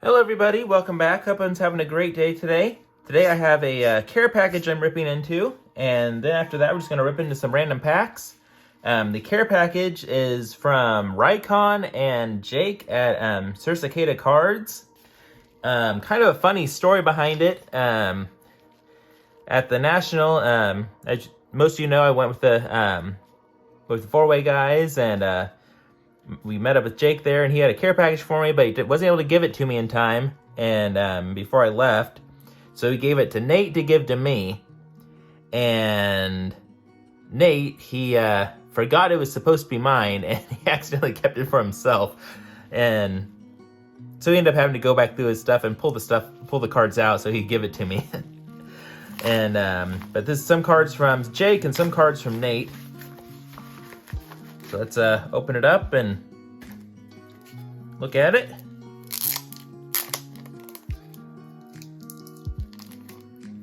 Hello everybody, welcome back. Hope everyone's having a great day today. Today I have a care package I'm ripping into, and then after that we're just going to rip into some random packs. The care package is from Riconn and Jake at Sir Cicada Cards. Kind of a funny story behind it. At the National, as most of you know, I went with the four-way guys, and we met up with Jake there, and he had a care package for me, but he wasn't able to give it to me in time, and before I left. So he gave it to Nate to give to me, and Nate, he forgot it was supposed to be mine, and he accidentally kept it for himself, and so he ended up having to go back through his stuff and pull the cards out so he'd give it to me. And but this is some cards from Jake and some cards from Nate. So let's open it up and look at it.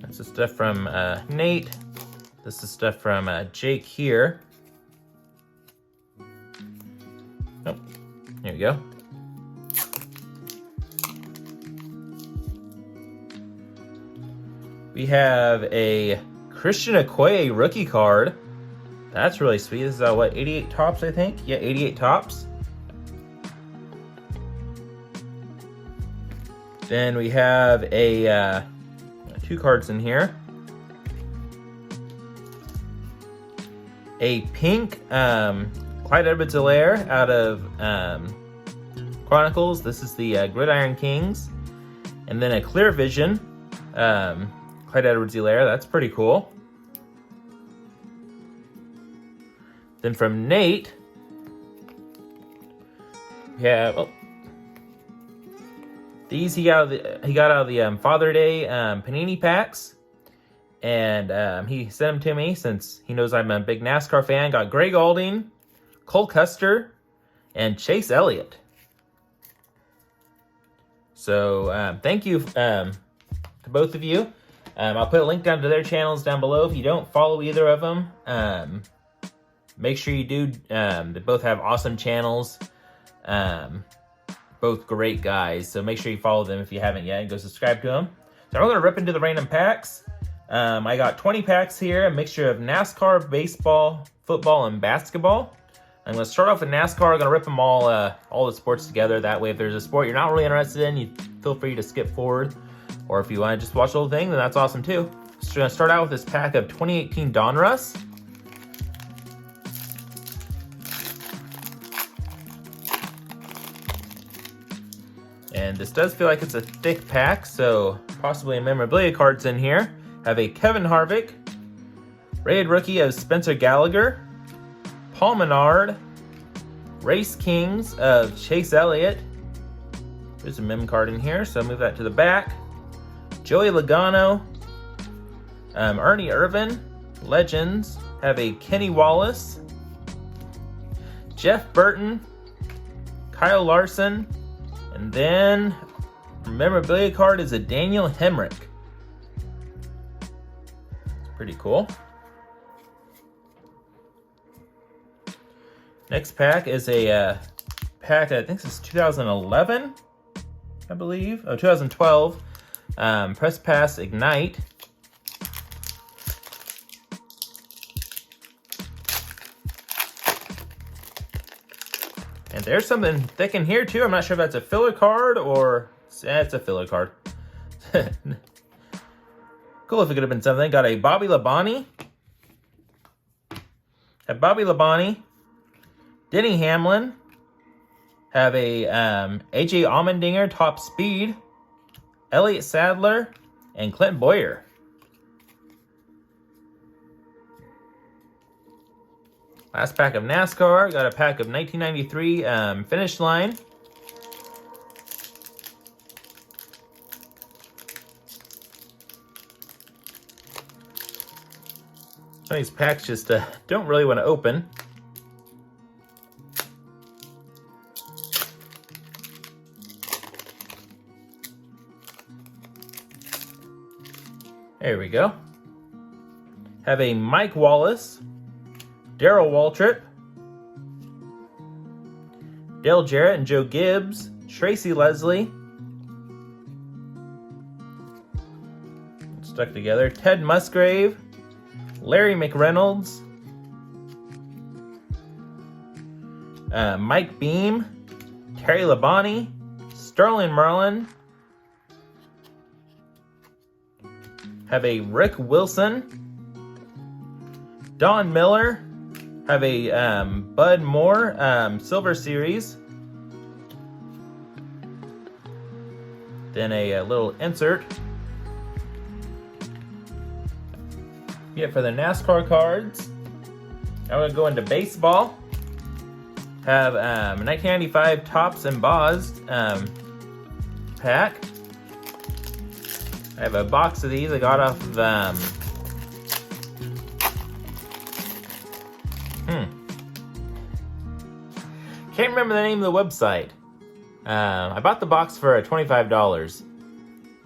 That's the stuff from Nate. This is stuff from Jake here. Oh, here we go. We have a Christian Okoye rookie card. That's really sweet. This is what, 88 tops, I think? Yeah, 88 tops. Then we have a two cards in here. A pink Clyde Edwards-Helaire out of Chronicles. This is the Gridiron Kings. And then a Clear Vision Clyde Edwards-Helaire. That's pretty cool. Then from Nate, we have these he got out of the Father Day Panini packs, and he sent them to me since he knows I'm a big NASCAR fan. Got Greg Alding, Cole Custer, and Chase Elliott. So thank you to both of you. I'll put a link down to their channels down below. If you don't follow either of them, make sure you do. They both have awesome channels. Both great guys. So make sure you follow them if you haven't yet, and go subscribe to them. So we're going to rip into the random packs. I got 20 packs here, a mixture of NASCAR, baseball, football, and basketball. I'm going to start off with NASCAR. I'm going to rip them all the sports together. That way, if there's a sport you're not really interested in, you feel free to skip forward. Or if you want to just watch the whole thing, then that's awesome too. So we're going to start out with this pack of 2018 Donruss. And this does feel like it's a thick pack, so possibly a memorabilia cards in here. Have a Kevin Harvick, rated rookie of Spencer Gallagher, Paul Menard, Race Kings of Chase Elliott. There's a mem card in here, so move that to the back. Joey Logano, Ernie Irvan, Legends. Have a Kenny Wallace, Jeff Burton, Kyle Larson, and then memorabilia card is a Daniel Hemrick. It's pretty cool. Next pack is a pack, I think this is 2011, I believe. Oh, 2012. Press Pass Ignite. And there's something thick in here too. I'm not sure if that's a filler card or it's a filler card. Cool if it could have been something. Got a Bobby Labonte. Have Bobby Labonte, Denny Hamlin. Have a AJ Allmendinger Top Speed, Elliott Sadler, and Clint Boyer. Last pack of NASCAR. Got a pack of 1993 Finish Line. Some of these packs just don't really want to open. There we go. Have a Mike Wallace, Darrell Waltrip, Dale Jarrett and Joe Gibbs, Tracy Leslie, stuck together. Ted Musgrave, Larry McReynolds, Mike Beam, Terry Labonte, Sterling Merlin, have a Rick Wilson, Don Miller, have a Bud Moore Silver Series, then a little insert. Yeah, for the NASCAR cards. Now we're gonna go into baseball. Have 1995 Topps Embossed pack. I have a box of these I got off of can't remember the name of the website. I bought the box for $25,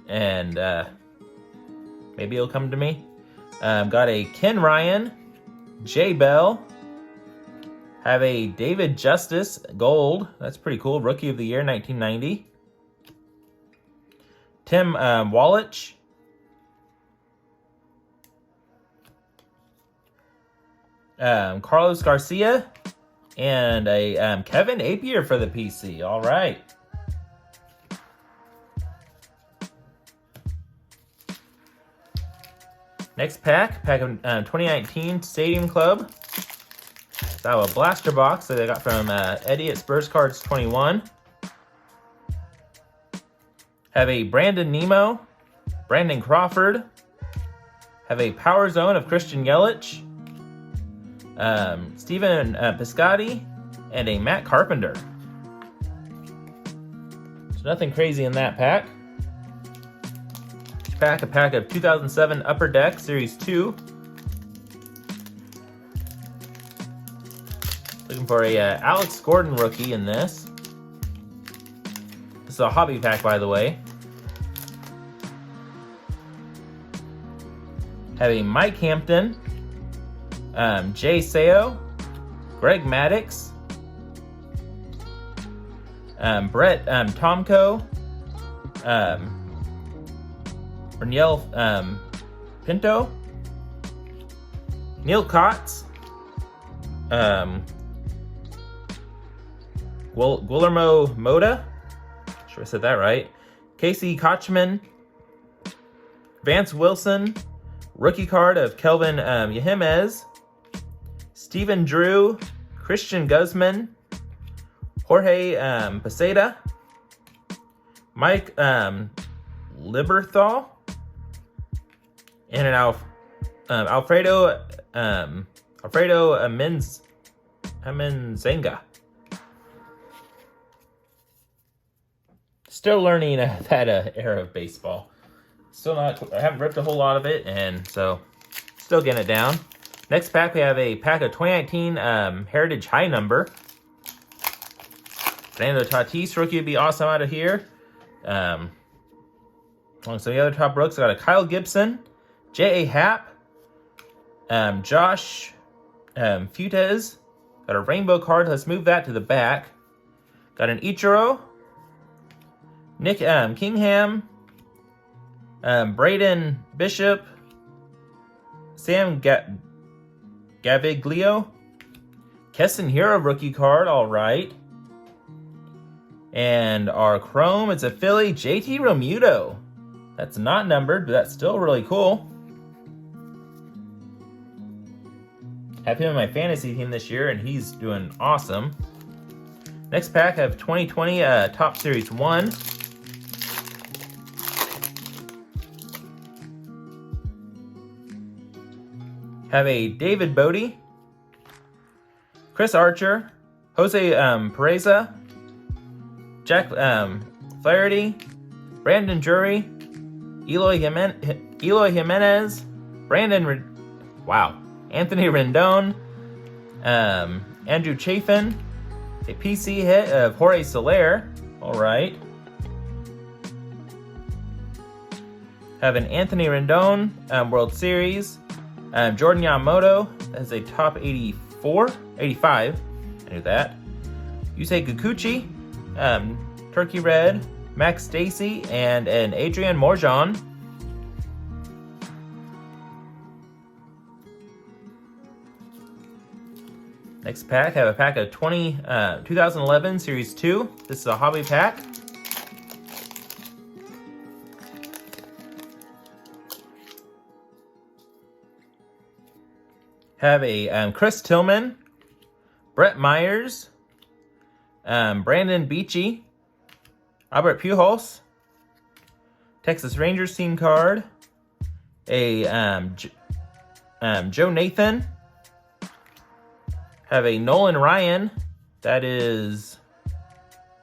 and maybe it'll come to me. Got a Ken Ryan, Jay Bell, have a David Justice Gold. That's pretty cool. Rookie of the Year, 1990. Tim Wallich. Carlos Garcia. And a Kevin Apier for the PC. All right. Next pack of 2019 Stadium Club. So I have a blaster box that I got from Eddie at Spurs Cards 21. Have a Brandon Nemo, Brandon Crawford. Have a Power Zone of Christian Yelich, Steven Piscotty, and a Matt Carpenter. So nothing crazy in that pack. A pack of 2007 Upper Deck Series 2. Looking for a Alex Gordon rookie in this. This is a hobby pack, by the way. Have a Mike Hampton, Jay Seo, Greg Maddux, Brett Tomko, Reniel Pinto, Neil Kotz, Guillermo Moda, sure I said that right, Casey Kochman, Vance Wilson, rookie card of Kelvin Yahimes, Stephen Drew, Christian Guzman, Jorge Posada, Mike Liberthal, and an Alfredo Amenzenga. Still learning that era of baseball. I haven't ripped a whole lot of it, and so still getting it down. Next pack, we have a pack of 2019 Heritage High Number. Fernando Tatis rookie would be awesome out of here. Along some of the other top rooks, I got a Kyle Gibson, J.A. Happ, Josh Futez. Got a rainbow card. Let's move that to the back. Got an Ichiro, Nick Kingham, Braden Bishop, Sam Gaviglio, Keston Hero rookie card, all right. And our Chrome, it's a Philly, JT Realmuto. That's not numbered, but that's still really cool. Have him in my fantasy team this year, and he's doing awesome. Next pack, I have 2020 Top Series 1. Have a David Bodie, Chris Archer, Jose Pereza, Jack Flaherty, Brandon Drury, Eloy Jimenez, Anthony Rendon, Andrew Chafin, a PC hit of Jorge Soler, all right. Have an Anthony Rendon World Series. Jordan Yamamoto as a top 85. I knew that. Yusei Kikuchi, Turkey Red, Max Stacy, and an Adrian Morjon. Next pack, I have a pack of 2011 Series 2. This is a hobby pack. Have a Chris Tillman, Brett Myers, Brandon Beachy, Albert Pujols, Texas Rangers team card, a Joe Nathan, have a Nolan Ryan, that is,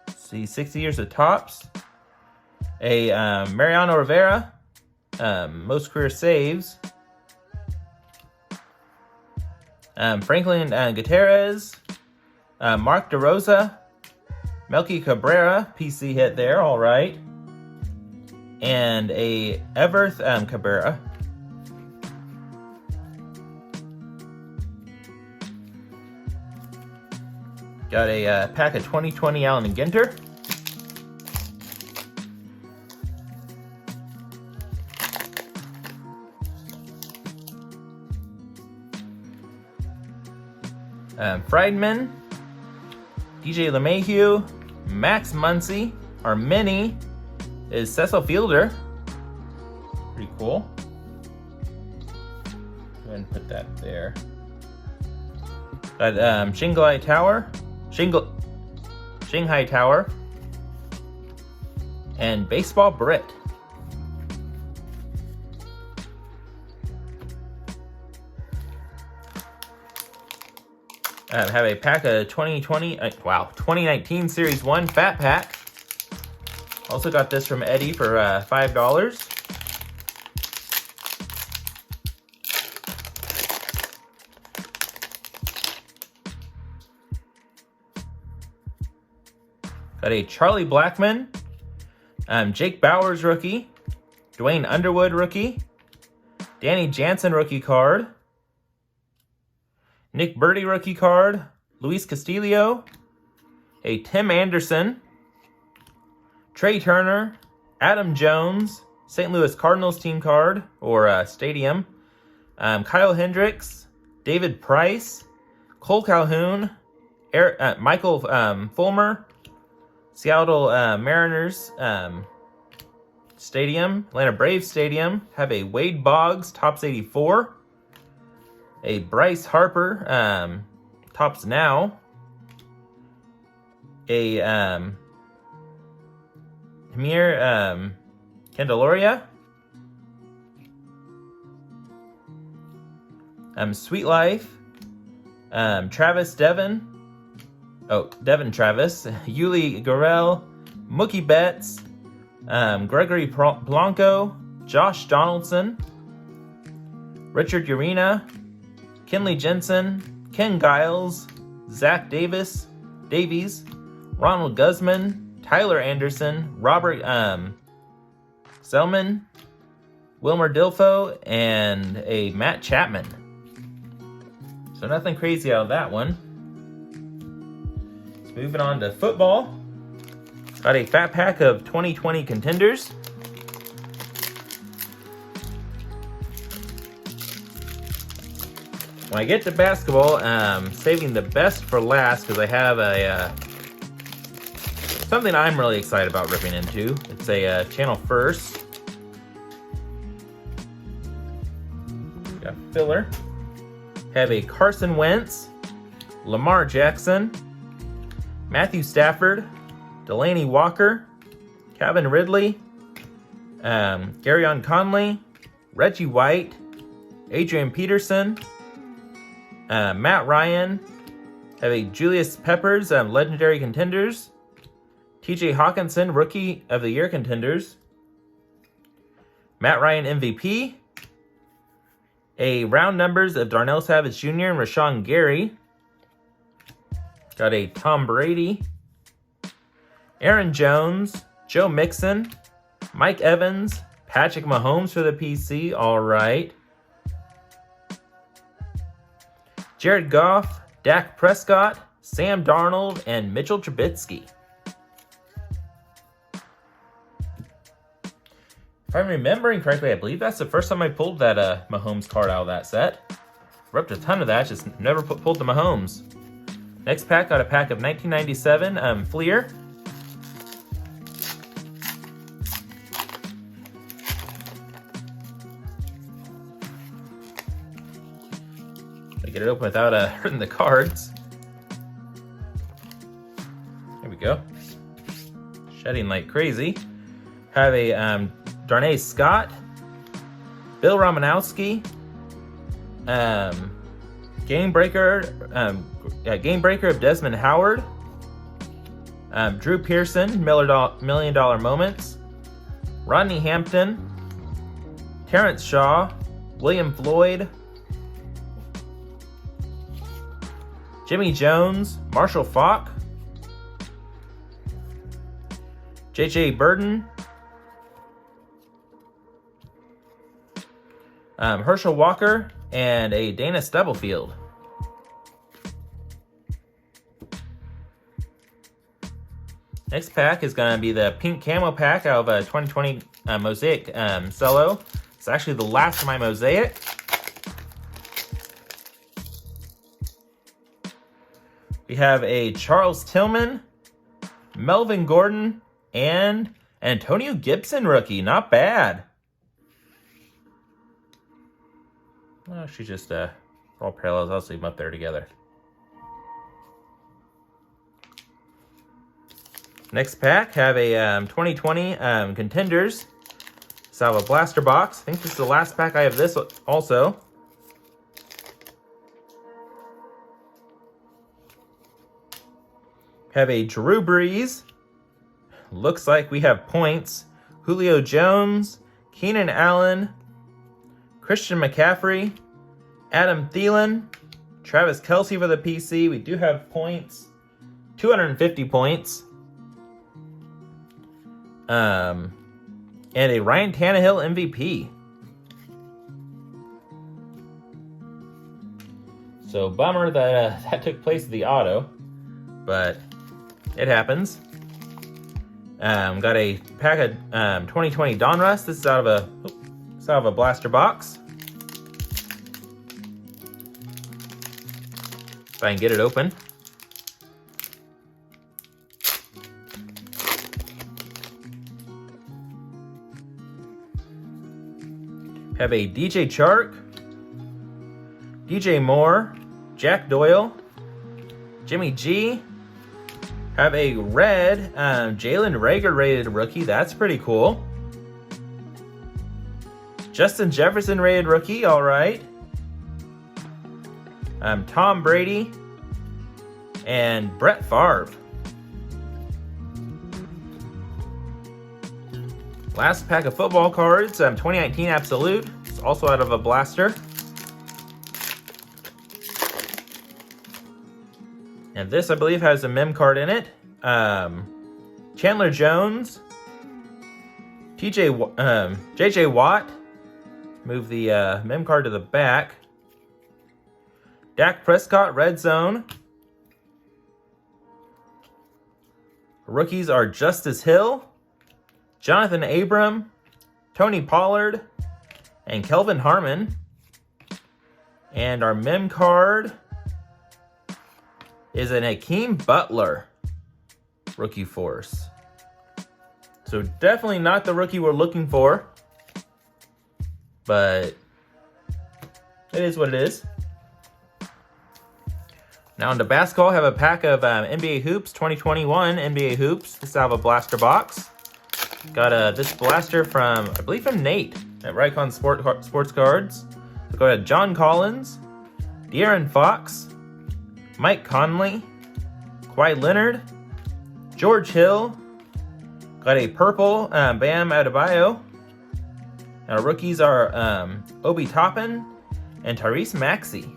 let's see, 60 years of Topps, a Mariano Rivera, most career saves, Franklin Gutierrez, Mark DeRosa, Melky Cabrera, PC hit there, all right, and a Everth Cabrera. Got a pack of 2020 Allen and Ginter. Friedman, DJ LeMahieu, Max Muncy. Our mini is Cecil Fielder. Pretty cool. Go ahead and put that there. Got Shanghai Tower, and Baseball Brit. Have a pack of 2019 Series 1 Fat Pack. Also got this from Eddie for $5. Got a Charlie Blackmon, Jake Bauers rookie, Dwayne Underwood rookie, Danny Jansen rookie card, Nick Birdie rookie card, Luis Castillo, a Tim Anderson, Trey Turner, Adam Jones, St. Louis Cardinals team card, or stadium, Kyle Hendricks, David Price, Cole Calhoun, Michael Fulmer, Seattle Mariners Stadium, Atlanta Braves Stadium. Have a Wade Boggs, Topps 84. A Bryce Harper, Topps Now. A Hamir Candelaria. Sweet Life. Travis Devon. Oh, Devin Travis, Yuli Gurriel, Mookie Betts, Gregory Blanco, Josh Donaldson, Richard Urena, Kenley Jensen, Ken Giles, Zach Davies, Ronald Guzman, Tyler Anderson, Robert Selman, Wilmer Dilfo, and a Matt Chapman. So nothing crazy out of that one. Moving on to football. Got a fat pack of 2020 contenders. When I get to basketball, saving the best for last because I have a something I'm really excited about ripping into. It's a channel first. Got filler. Have a Carson Wentz, Lamar Jackson, Matthew Stafford, Delaney Walker, Calvin Ridley, Garyon Conley, Reggie White, Adrian Peterson, Matt Ryan, have a Julius Peppers, Legendary Contenders, TJ Hawkinson, Rookie of the Year Contenders, Matt Ryan MVP, a round numbers of Darnell Savage Jr. and Rashawn Gary. Got a Tom Brady, Aaron Jones, Joe Mixon, Mike Evans, Patrick Mahomes for the PC, all right. Jared Goff, Dak Prescott, Sam Darnold, and Mitchell Trubisky. If I'm remembering correctly, I believe that's the first time I pulled that Mahomes card out of that set. Ripped a ton of that, just never pulled the Mahomes. Next pack, got a pack of 1997 Fleer. Get it open without hurting the cards. There we go. Shedding like crazy. Have a Darnay Scott, Bill Romanowski, Game Breaker of Desmond Howard, Drew Pearson, Million Dollar Moments, Rodney Hampton, Terrence Shaw, William Floyd, Jimmy Jones, Marshall Faulk, J.J. Burden, Herschel Walker, and a Dana Stubblefield. Next pack is going to be the pink camo pack out of a 2020 Mosaic Cello. It's actually the last of my Mosaic. We have a Charles Tillman, Melvin Gordon, and Antonio Gibson rookie. Not bad. Oh, she's just all parallels. I'll leave them up there together. Next pack, have a 2020 Contenders Salva Blaster box. I think this is the last pack I have this also. Have a Drew Brees. Looks like we have points. Julio Jones, Keenan Allen, Christian McCaffrey, Adam Thielen, Travis Kelce for the PC. We do have points. 250 points. And a Ryan Tannehill MVP. So bummer that that took place at the auto, but it happens. Got a pack of 2020 Donruss. This is out of a blaster box. If I can get it open. Have a DJ Chark, DJ Moore, Jack Doyle, Jimmy G. Have a red Jalen Reagor rated rookie. That's pretty cool. Justin Jefferson rated rookie. All right. Tom Brady and Brett Favre. Last pack of football cards, 2019 Absolute. It's also out of a blaster. And this, I believe, has a mem card in it. Chandler Jones, J.J. Watt. Move the mem card to the back. Dak Prescott, Red Zone. Rookies are Justice Hill, Jonathan Abram, Tony Pollard, and Kelvin Harmon. And our mem card is an Hakeem Butler rookie force. So definitely not the rookie we're looking for, but it is what it is. Now into basketball, I have a pack of NBA Hoops, 2021 NBA Hoops. This is out of a blaster box. Got this blaster from, I believe, from Nate at Riconn Sports Cards. So go to John Collins, De'Aaron Fox, Mike Conley, Kawhi Leonard, George Hill. Got a purple Bam Adebayo. Our rookies are Obi Toppin and Tyrese Maxey.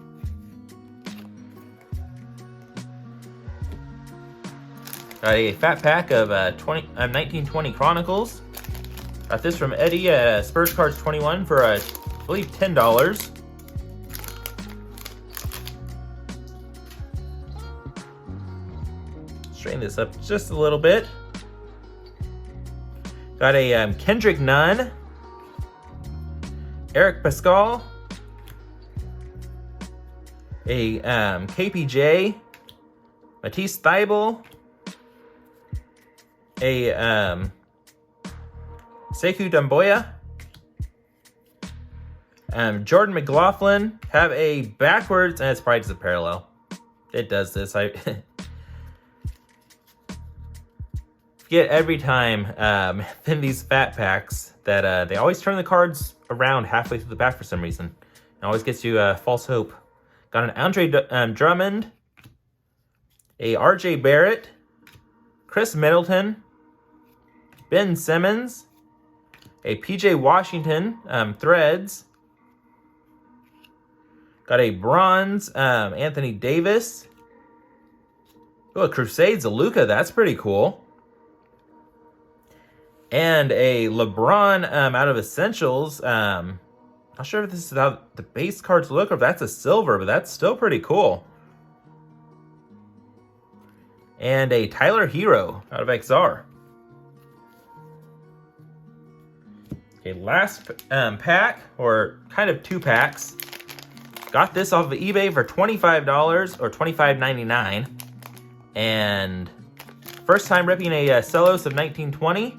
Got a fat pack of 1920 Chronicles. Got this from Eddie at Spurs Cards 21 for, I believe, $10. Straighten this up just a little bit. Got a Kendrick Nunn, Eric Pascal, a KPJ, Matisse Thybulle, a Sekou Doumbouya, Jordan McLaughlin. Have a backwards, and it's probably just a parallel. It does this. I forget every time in these fat packs that they always turn the cards around halfway through the pack for some reason. It always gets you false hope. Got an Andre Drummond, a RJ Barrett, Chris Middleton, Ben Simmons, a PJ Washington Threads. Got a bronze Anthony Davis. Oh, a Crusades of Luka. That's pretty cool. And a LeBron out of Essentials. Not sure if this is how the base cards look or if that's a silver, but that's still pretty cool. And a Tyler Hero out of XR. Okay, last pack, or kind of 2 packs. Got this off of eBay for $25 or $25.99. And first time ripping a Celos of 1920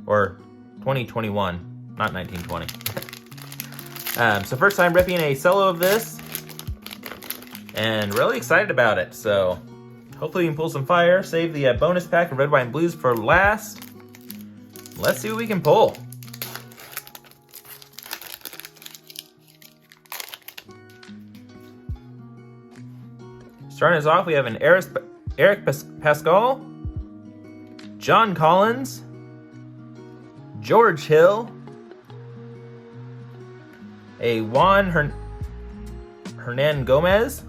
or 2021, not 1920. So first time ripping a cello of this, and really excited about it. So hopefully we can pull some fire, save the bonus pack of red, white, and blues for last. Let's see what we can pull. Starting us off, we have an Eric Pascal, John Collins, George Hill, a Juan Hernan Gomez,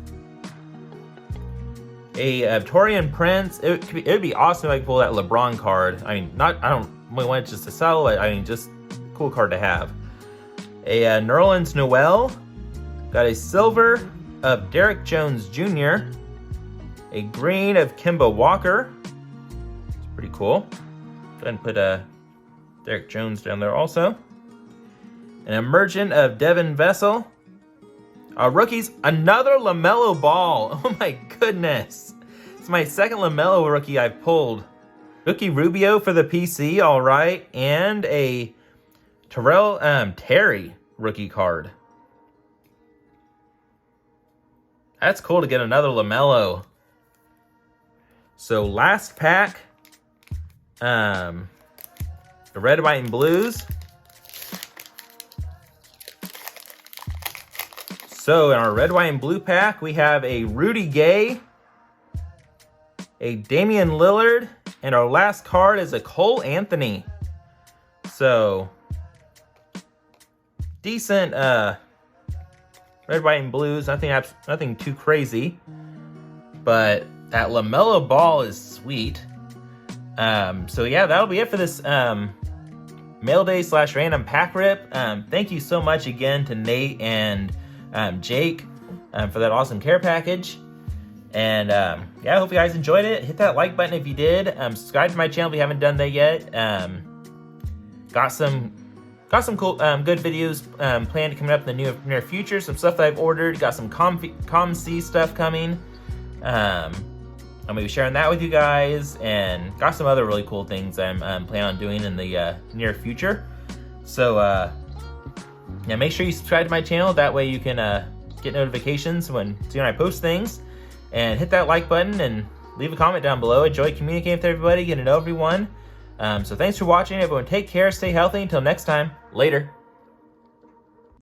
a Torian Prince. It would be awesome if I could pull that LeBron card. I mean, I don't want it just to sell it. I mean, just cool card to have. A Nerlens Noel. Got a silver of Derek Jones Jr. A green of Kemba Walker. It's pretty cool. Go ahead and put Derek Jones down there also. An emergent of Devin Vessel. Rookies, another LaMelo Ball. Oh my goodness. It's my second LaMelo rookie I've pulled. Rookie Rubio for the PC, all right. And a Terrell Terry rookie card. That's cool to get another LaMelo. So last pack, the red, white, and blues. So in our red, white, and blue pack, we have a Rudy Gay, a Damian Lillard, and our last card is a Cole Anthony. So decent red, white, and blues. Nothing too crazy, but that LaMelo Ball is sweet. So yeah, that'll be it for this mail day / random pack rip. Thank you so much again to Nate and Jake for that awesome care package. And yeah, I hope you guys enjoyed it. Hit that like button if you did. Subscribe to my channel if you haven't done that yet. Got some cool good videos planned coming up in the near future. Some stuff that I've ordered. Got some ComC stuff coming. I'm going to be sharing that with you guys, and got some other really cool things I'm planning on doing in the near future. So yeah, make sure you subscribe to my channel. That way you can get notifications when I post things. And hit that like button and leave a comment down below. Enjoy communicating with everybody, getting to know everyone. So thanks for watching, everyone. Take care, stay healthy. Until next time, later.